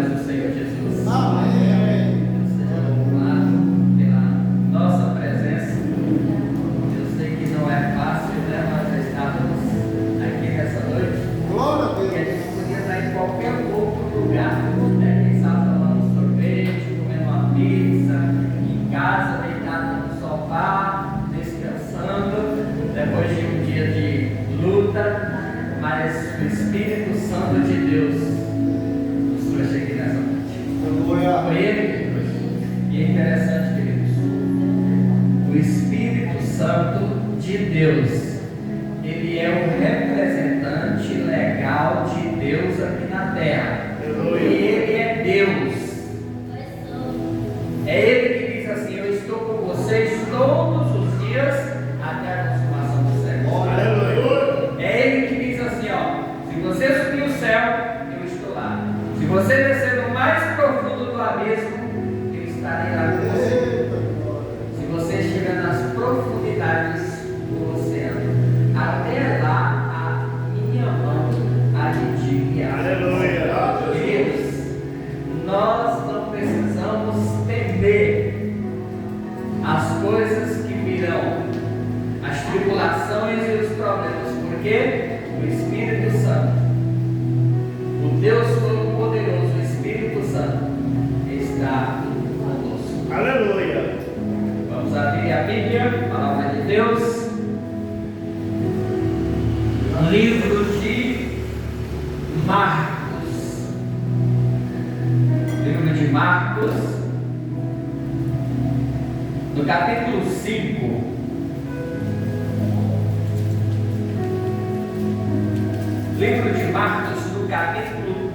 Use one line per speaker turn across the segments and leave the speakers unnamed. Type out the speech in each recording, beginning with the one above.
nós o Senhor Jesus.
Amém.
Deus seja louvado pela nossa presença. Eu sei que não é fácil, né? Nós estávamos aqui nessa noite.
Glória a
Porque a
Deus.
gente podia estar em qualquer outro lugar, né? Quem sabe tomando sorvete, comendo uma pizza, em casa, deitado no sofá, descansando, depois de um dia de luta. Mas o Espírito Santo de Deus nos trouxe aqui nessa noite. Foi Ele que trouxe. E é interessante, queridos, o Espírito Santo de Deus, Ele é o representante legal de Deus aqui na terra. E Ele é Deus. É Ele que diz assim: eu estou com vocês todos os dias até a consumação do século. É Ele que diz assim: ó, se você subir o céu, eu estou lá. Se você descer no mais profundo do abismo, eu estarei lá com você. Se você chegar nas profundidades do oceano, até lá a minha mão há de te guiar. Queridos, nós não precisamos temer as coisas que virão, as tribulações e os problemas, porque o Espírito Santo, o Deus Todo-Poderoso, o Espírito Santo, está conosco.
Aleluia.
Vamos abrir a Bíblia, a palavra de Deus, livro de Marcos. Livro de Marcos, no capítulo 5. Livro de Marcos, no capítulo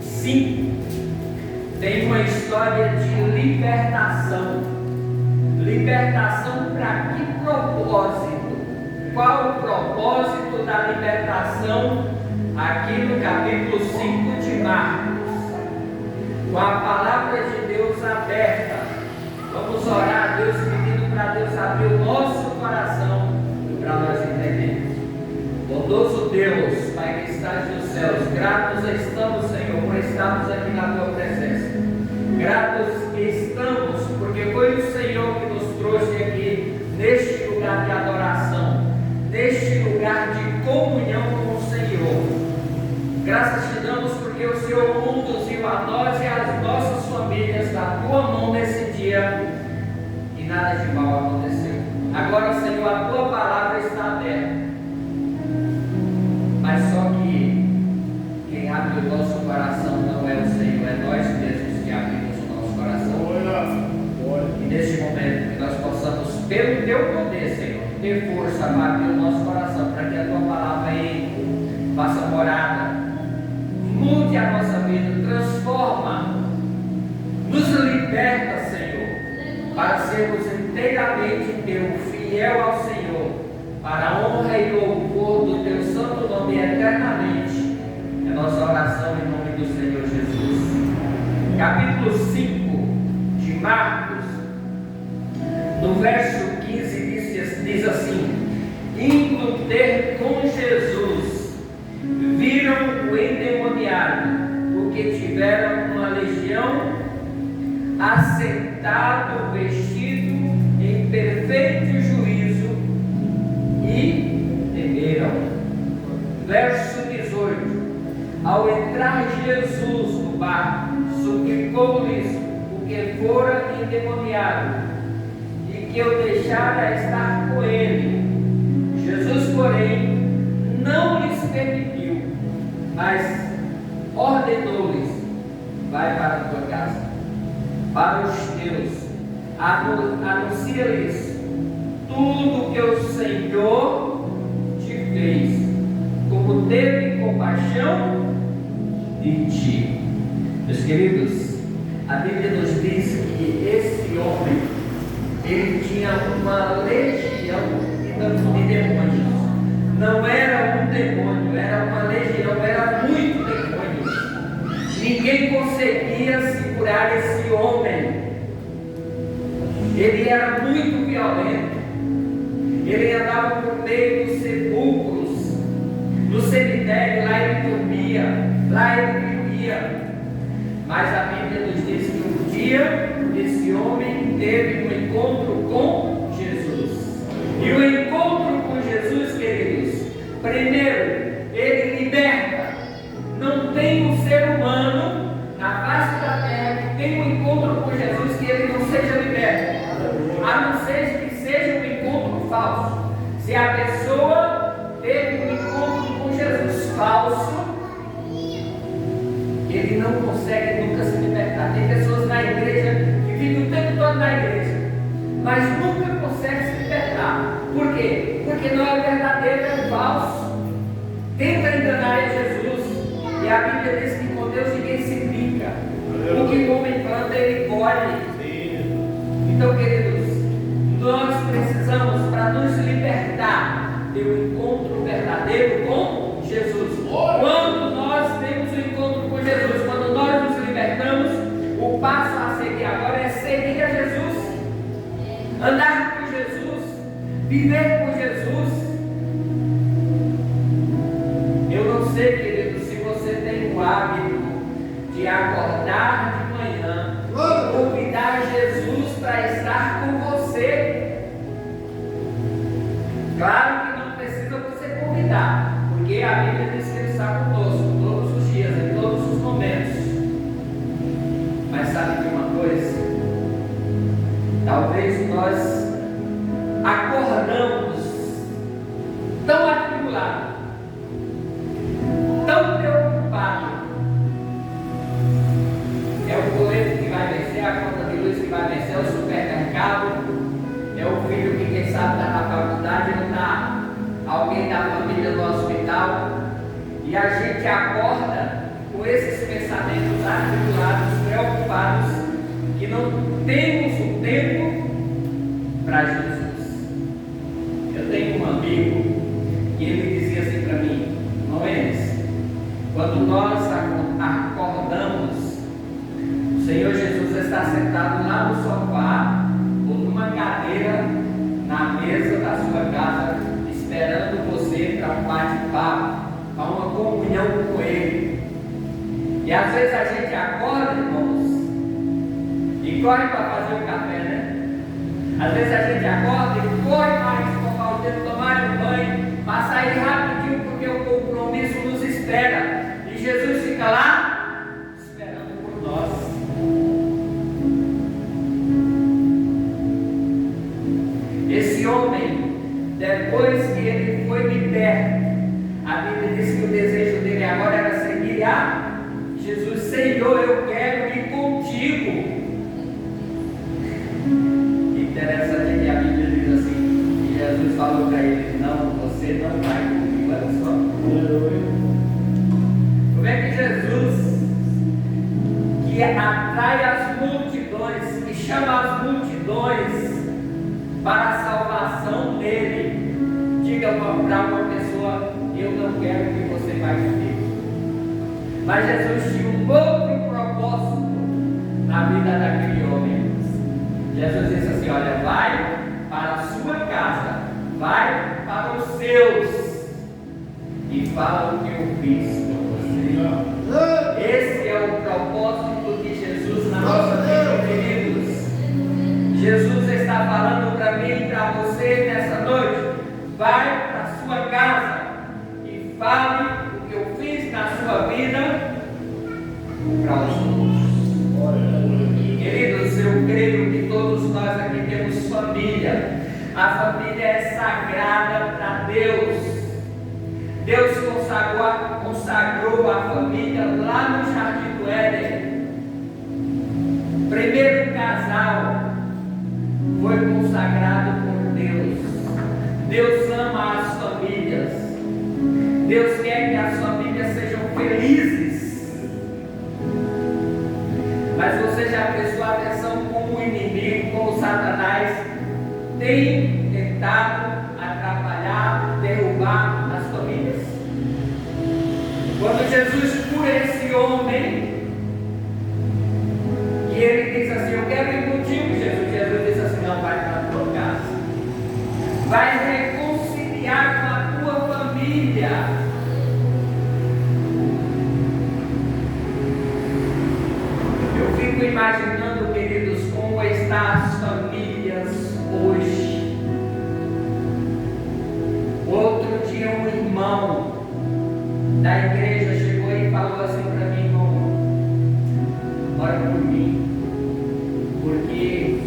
5, tem uma história de libertação. Libertação para que propósito? Qual o propósito da libertação aqui no capítulo 5 de Marcos? Com a palavra de Deus aberta, vamos orar a Deus pedindo para Deus abrir o nosso coração para nós entendermos. Bondoso Deus, Pai que estás nos céus, gratos estamos, Senhor, por estarmos aqui na Tua presença. Gratos estamos porque foi o Senhor que nos trouxe aqui neste lugar de adoração, neste lugar de comunhão com o Senhor. Graças te damos porque o Senhor conduziu a nós e as nossas famílias da Tua mão nesse dia e nada de mal aconteceu. Agora, Senhor, a Tua palavra está aberta. Mas só que quem abre o nosso coração não é o Senhor, é nós mesmos que abrimos o nosso coração. E neste momento que nós possamos, pelo Teu poder, Senhor, ter força para abrir o nosso coração, para que a Tua palavra entre, faça morada, mude a nossa vida, transforma, nos liberta, Senhor, para sermos inteiramente Teu, fiel ao Senhor, para a honra e louvor do Teu santo nome eternamente. É nossa oração em nome do Senhor Jesus. Capítulo 5 de Marcos, no verso 15 diz assim: indo ter com Jesus, viram o endemoniado, porque tiveram uma legião, assentado, vestido em perfeito juízo, e temeram. Verso 18: ao entrar Jesus no barco, suplicou-lhes o que fora endemoniado, e que o deixara estar com ele. Jesus, porém, não lhes permitiu, mas ordenou-lhes: vai para a tua casa, para os teus, anuncia-lhes tudo que o Senhor te fez, como teve compaixão de ti. Meus queridos, a Bíblia nos diz que esse homem, ele tinha uma legião de demônios. Não era um demônio, era uma legião, era muito demônio. Ninguém conseguia segurar esse homem. Ele era muito violento. Ele andava por meio dos sepulcros, no cemitério, lá ele dormia, lá ele vivia. Mas a Bíblia nos diz que um dia esse homem teve um encontro com Jesus. E o encontro com Jesus, queridos, primeiro, ele liberta. Não tem um ser humano na face da terra que tenha um encontro com Jesus que ele não seja liberto, a não ser que seja um encontro falso. Se a pessoa teve um encontro com Jesus falso, ele não consegue nunca se libertar. Tem pessoas na igreja que vivem o tempo todo na igreja, mas nunca conseguem se libertar. Por quê? Porque não é verdadeiro, é falso. Tenta enganar Jesus. E a Bíblia diz que com Deus ninguém se brinca. O que o homem planta, ele colhe. Então, queridos, nós precisamos, para nos libertar, ter um encontro verdadeiro com Jesus. Quando nós temos um encontro com Jesus, quando nós nos libertamos, o passo a seguir agora é seguir a Jesus, andar com Jesus, viver com Jesus. Eu não sei, querido, se você tem o hábito de acordar de manhã e convidar Jesus para estar com você. Claro que não precisa você convidar, porque a Bíblia diz que Ele está conosco todos os dias, em todos os momentos. Mas sabe de uma coisa? Talvez nós acordamos tão atribulados, tão preocupados. É o boleto que vai vencer, a conta de luz que vai vencer, é o supermercado, é o filho que quem sabe está na faculdade, não está alguém da família no hospital, e a gente acorda com esses pensamentos atribulados, preocupados, que não temos o tempo para Jesus. Eu tenho um amigo e ele dizia assim para mim: Noênis, quando nós acordamos, o Senhor Jesus está sentado lá no sofá ou numa cadeira na mesa da sua casa, esperando você para um bate-papo, para uma comunhão com Ele. E às vezes a gente acorda, irmãos, e corre para fazer o café, né? Às vezes a gente acorda e corre para escovar o dedo, tomar um banho, para sair rapidinho, porque o compromisso nos espera. E Jesus fica lá, esperando por nós. Esse homem, depois que ele foi liberto, a Bíblia diz que o desejo dele agora era seguir a Jesus. Senhor, eu quero ir contigo. Interessante que a Bíblia diz assim, que Jesus falou para ele: não, você não vai comigo, olha só. Como é que Jesus, que atrai as multidões, que chama as multidões para a salvação dele, diga para uma pessoa: eu não quero que você vá comigo. Mas Jesus tinha um outro propósito na vida daquele homem. Jesus disse assim: olha, vai para a sua casa, vai para os seus e fala o que eu fiz com você. Esse é o propósito de Jesus na nossa vida, queridos. Jesus está falando para mim e para você nessa noite: vai para a sua casa e fale o que eu fiz na sua vida para os outros. Queridos, eu creio que todos nós aqui temos família. A família é sagrada para Deus. Deus consagrou a família lá no Jardim do Éden. Primeiro casal foi consagrado por Deus. Deus ama as famílias. Deus quer que as famílias sejam felizes. Mas você já prestou atenção como o inimigo, como Satanás tem tentado atrapalhar, derrubar as famílias? Quando Jesus cura esse homem, e ele diz assim: eu quero ir contigo, Jesus. Jesus diz assim: não, vai para a tua casa, vai reconciliar com a tua família. fico imaginando, queridos, como estão as famílias hoje. Outro dia um irmão da igreja chegou e falou assim para mim: irmão, ora por mim, porque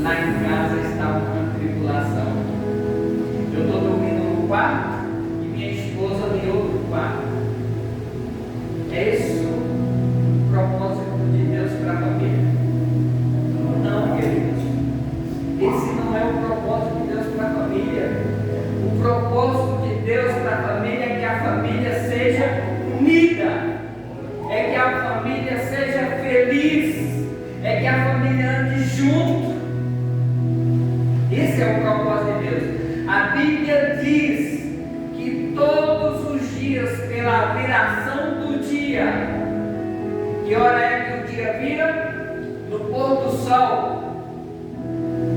lá em casa está uma tribulação. Eu estou dormindo no quarto e minha esposa em outro quarto. É isso o propósito de Deus para a família? Não, queridos. Esse não é o propósito de Deus para a família. O propósito de Deus para a família é que a família seja unida, é que a família seja feliz, é que a família ande junto. Esse é o propósito de Deus. A Bíblia diz que todos os dias, pela viração do dia, que hora é que o dia vira? No pôr do sol.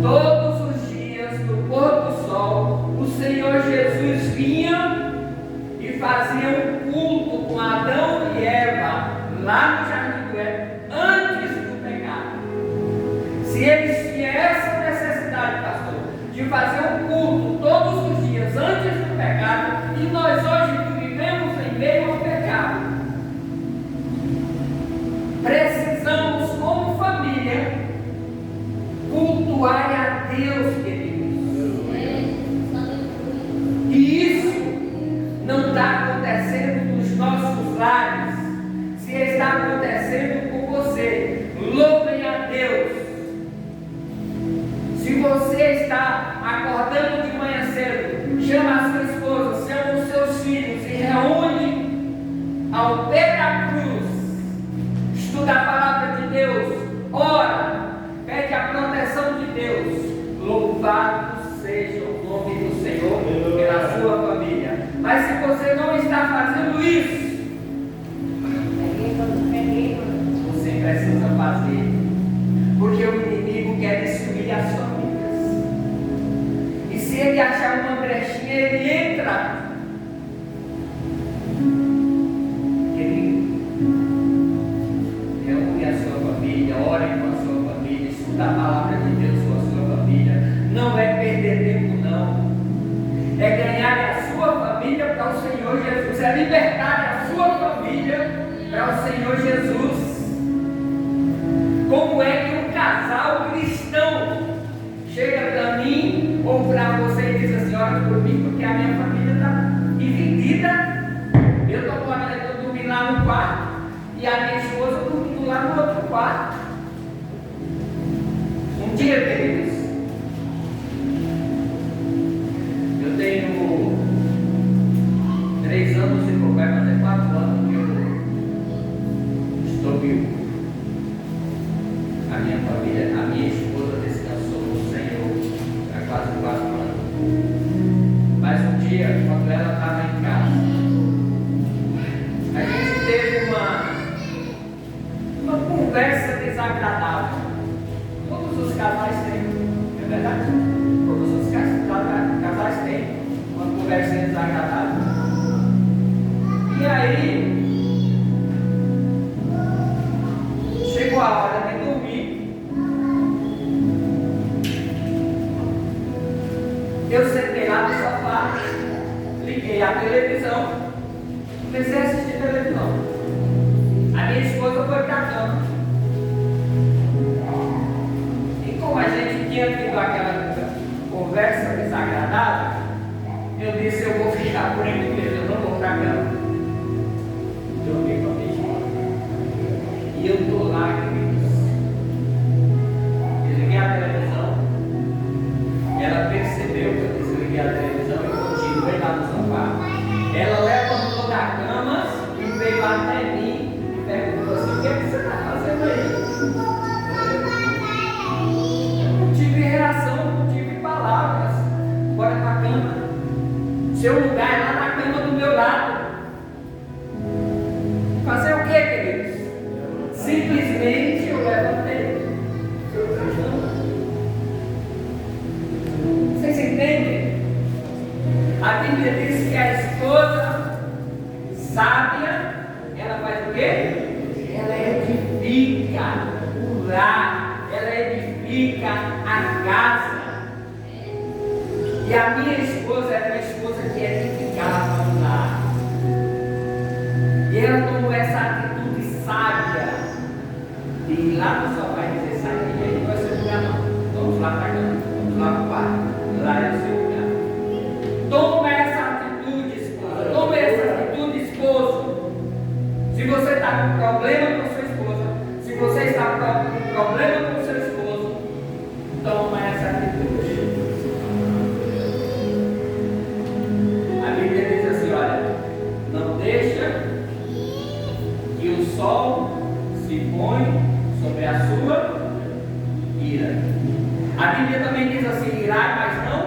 Todos os dias, no pôr do sol, o Senhor Jesus vinha e fazia um culto com Adão e Eva, lá no Jardim do Éden, antes do pecado. Se eles tinham essa necessidade, pastor, de fazer um culto todos os dias antes do pecado, e nós hoje que vivemos em meio ao pecado, precisamos, como família, cultuar a Deus, queridos. E isso não está acontecendo nos nossos lares. Se está acontecendo com você, louvem a Deus. Se você está acordando de manhã cedo, chama a sua esposa, chama os seus filhos e reúne ao pé da cruz, estuda a palavra de Deus, ora, pede a proteção de Deus. Louvado seja o nome do Senhor pela sua família. Mas se você não está fazendo isso, você precisa fazer, porque o inimigo quer destruir as famílias. E se ele achar uma brechinha, ele entra. Ele reúne a sua família, ore com a sua família, estuda a palavra de Deus com a sua família. Não é perder tempo, não. É ganhar a sua família para o Senhor Jesus. É libertar a sua família para o Senhor Jesus. Como é que um casal cristão chega para mim ou para você e diz assim: ora por mim, porque a minha família está dividida. Eu estou morando, eu estou dormindo lá no quarto e a minha esposa dormindo lá no outro quarto. Um dia, queridos, eu tenho 3 anos e pouco, vai fazer 4 anos que eu estou vivo. A minha família, a minha esposa descansou no Senhor há quase 4 anos. Mas um dia, quando ela estava em casa, a gente teve uma conversa desagradável. Todos os casais têm, não é verdade? Todos os casais têm uma conversa desagradável. E aí, chegou a hora de dormir. Eu sentei lá no sofá, liguei a televisão, comecei a assistir televisão. A minha esposa foi para a cama. E como a gente tinha tido aquela conversa desagradável, eu disse: eu vou ficar por aqui mesmo, eu não vou para a cama. Dormi com a minha esposa. E eu estou lá, queridos. Desliguei a televisão. Ela percebeu que eu desliguei a televisão e continuei lá no sofá. Ela levantou da cama e veio até mim e perguntou assim: o que você está fazendo aí? Eu não tive reação, não tive palavras. Bora para a cama. Seu lugar é lá na cama do meu lado. Fazer o que, queridos? Simplesmente eu levantei. Vocês entendem? A Bíblia diz que a esposa sábia, ela faz o quê? Ela edifica. o lar, ela edifica a casa. E a minha esposa era uma esposa que edificava o lar. E ela tomou essa atitude sábia de ir lá no sofá e dizer: sai daqui, aí não é seu lugar não. Vamos lá para cá, vamos lá para o quarto. Lá é o seu lugar. Toma essa atitude, esposa. Toma essa atitude, esposo. Se você está com problema com sua esposa, se você está com problema com seu esposo, toma essa atitude. A Bíblia diz assim: olha, não deixa que o sol se põe sobre a sua ira. A Bíblia também diz assim: irai, mas não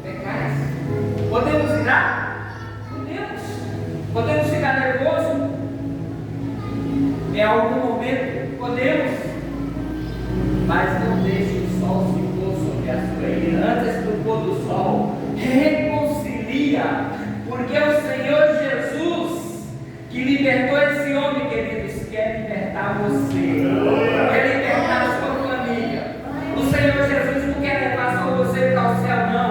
pecais. Podemos irar? Podemos. Podemos ficar nervosos? Em algum momento? Podemos. Mas não deixe o sol se pôr sobre a sua ira. Antes do pôr do sol, reconcilia. Porque o Senhor Jesus, que libertou esse homem, queridos, quer libertar você. Quer libertar a sua família. O Senhor Jesus não quer levar só você para o céu, não.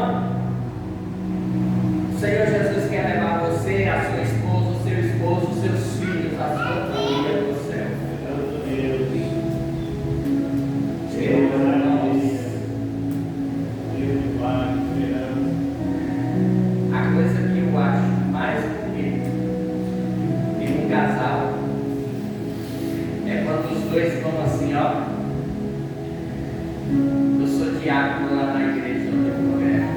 O Senhor Jesus quer levar você, a sua esposa, o seu esposo, os seus filhos, a sua família para o céu. A coisa que eu acho mais bonita em um casal é quando os dois estão assim, ó. Eu sou diácono lá na igreja onde eu congrego.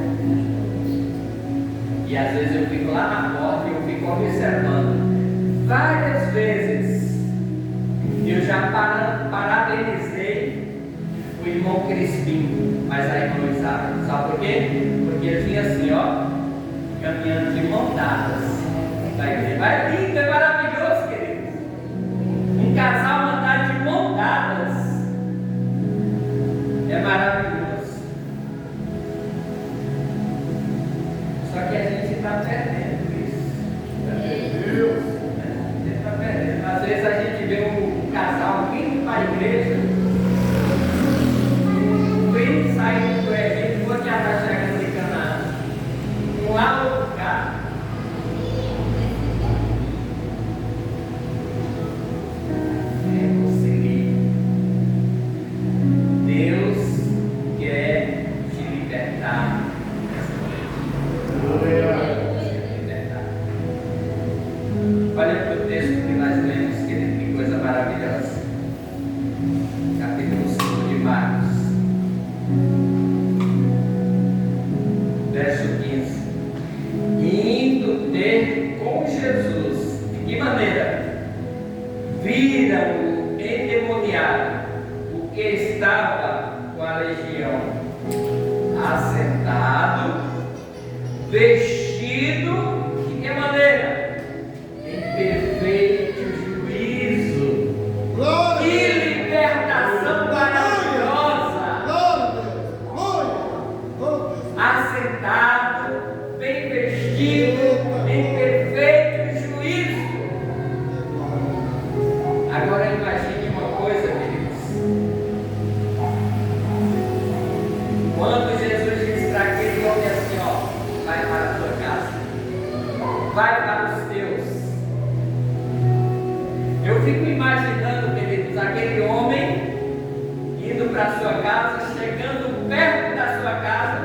E às vezes eu fico lá na porta e eu fico observando. Várias vezes eu já parabenizei o irmão Crispim, mas a irmã Isabel. Sabe por quê? Porque ele vinha assim, ó, caminhando de mão dadas. Vai lindo, é maravilhoso, queridos. Um casal andar de mão dadas é maravilhoso. Só que a gente está perdendo isso. A gente está perdendo. Às vezes a gente vê um casal vindo para a igreja, vindo saindo do Egito, vou te arrastar de Canaã. Um lá outro cá. Reconcilie. Deus quer te libertar. Olha para o texto que nós lemos, querido, que coisa maravilhosa. Capítulo 5 de Marcos, verso 15. Indo ter com Jesus, de que maneira? Viram-o endemoniado, o que estava com a legião, assentado, vestido, de que maneira? Em perfeito juízo.
Glória.
Que libertação maravilhosa! Assentado, bem vestido, em perfeito juízo. Agora imagine uma coisa, queridos. Quando Jesus diz para aquele homem assim, ó, vai para a tua casa, vai para os teus. Eu fico imaginando, queridos, aquele homem indo para a sua casa, chegando perto da sua casa,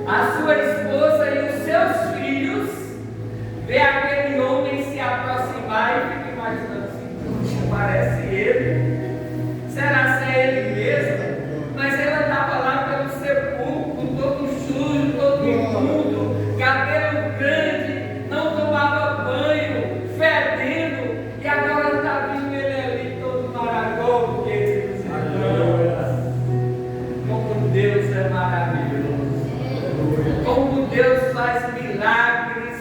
a sua esposa e os seus filhos, vê aquele homem se aproximar e fica imaginando assim: puxa, parece ele. Será que é ele mesmo? Mas ela estava lá pelo sepulcro, todo sujo, todo imundo, cabelo grande, não tomava banho, fedendo, e agora está vindo ele ali todo maragogo, queridos. Como Deus é maravilhoso. Como Deus faz milagres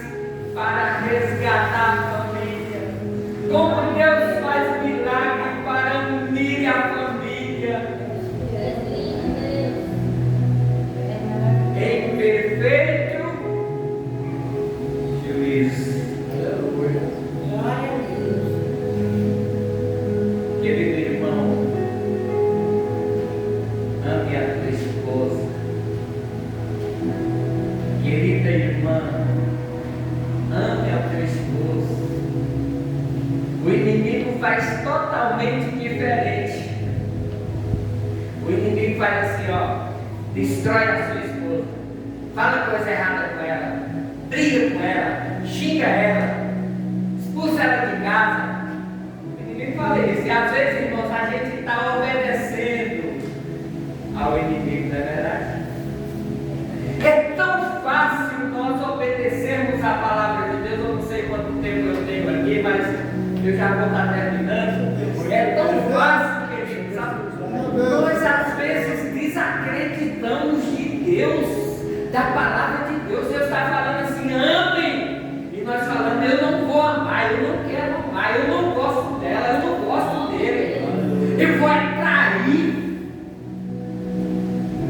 para resgatar a família. Como Deus faz milagres para unir a família. Em perfeito juízo. Querido irmão, faz totalmente diferente. O inimigo faz assim, ó, destrói a sua esposa, fala coisa errada com ela, briga com ela, xinga ela, expulsa ela de casa. O inimigo fala isso. E às vezes, irmãos, a gente está obedecendo ao inimigo, não é verdade? É tão fácil nós obedecermos a palavra de Deus. Eu não sei quanto tempo eu tenho aqui, mas eu já vou estar terminando. É tão fácil, queridos, sabe? Nós às vezes desacreditamos de Deus, da palavra de Deus. Deus está falando assim, amem. E nós falando, eu não vou amar, eu não quero amar, eu não gosto dela, eu não gosto dele. Eu vou atrair.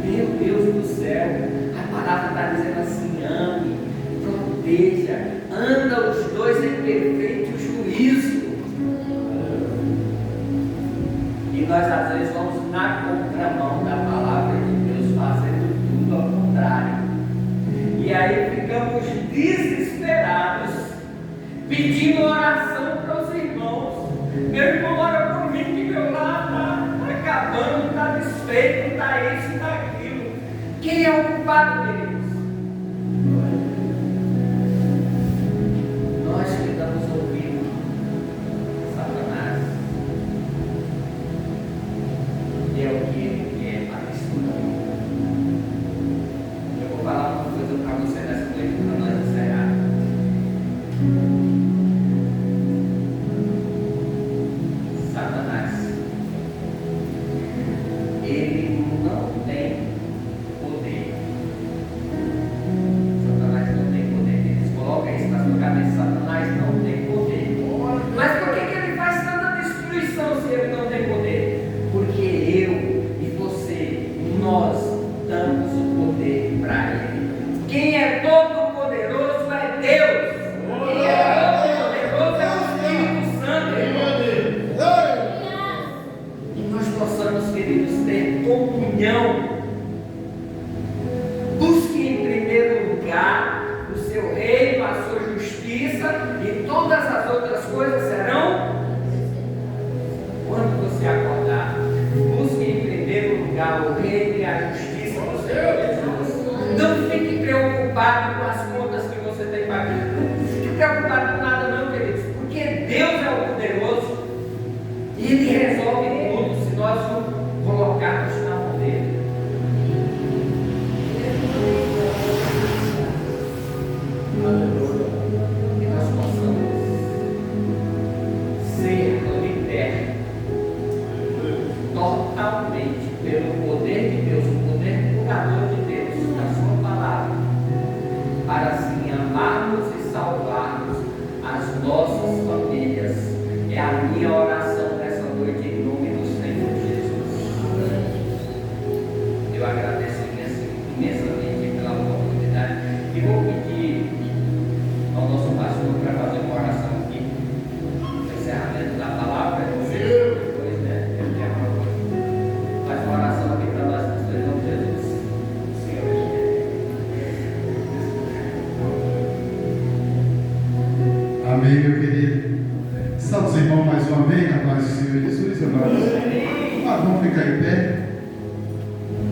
Meu Deus do céu, a palavra está dizendo assim, ame, proteja, anda os dois em perfeito juízo. E nós às vezes vamos na contramão da palavra de Deus, fazendo tudo ao contrário. E aí ficamos desesperados, pedindo oração para os irmãos. Meu irmão, ora por mim que meu lar está acabando, está desfeito, está isso, está aquilo. Quem é o culpado, queridos? Nós que estamos ouvindo Satanás. E é o que ele quer para destruir. Eu vou falar uma coisa para você nessa noite, para nós encerrar. Satanás, ele não tem poder. Satanás não tem poder. Eles colocam isso na sua cabeça. Satanás não tem poder. Mas por que ele faz tanta destruição se ele não tem poder? Porque eu e você, nós damos o poder para ele. Quem é todo poderoso é Deus. Quem é todo poderoso é o Espírito Santo, irmão. E nós possamos, queridos, ter comunhão. Busque em primeiro lugar o seu reino, a sua justiça, e todas as outras coisas serão. Quando você acordar, busque em primeiro lugar o reino e a justiça do Senhor Jesus. Não fique preocupado com as contas que você tem pagado. Não fique preocupado com nada não, queridos, porque Deus é o poderoso e Ele resolve tudo se nós o colocarmos na mão dele. Que nós possamos ser libertos totalmente pelo poder de Deus, o poder curador de Deus, da sua palavra, para assim amarmos e salvarmos as nossas famílias. É a minha oração nessa noite em nome do Senhor Jesus. Eu agradeço imensamente pela oportunidade e vou pedir ao nosso pastor para fazer uma oração aqui no encerramento da palavra. Depois, né? Eu quero faz uma oração aqui para nós, pastor, em nome de Jesus. Senhor.
Amém, meu querido. Estamos, irmãos, mais um amém na paz do Senhor Jesus, amados. Vamos ficar em pé.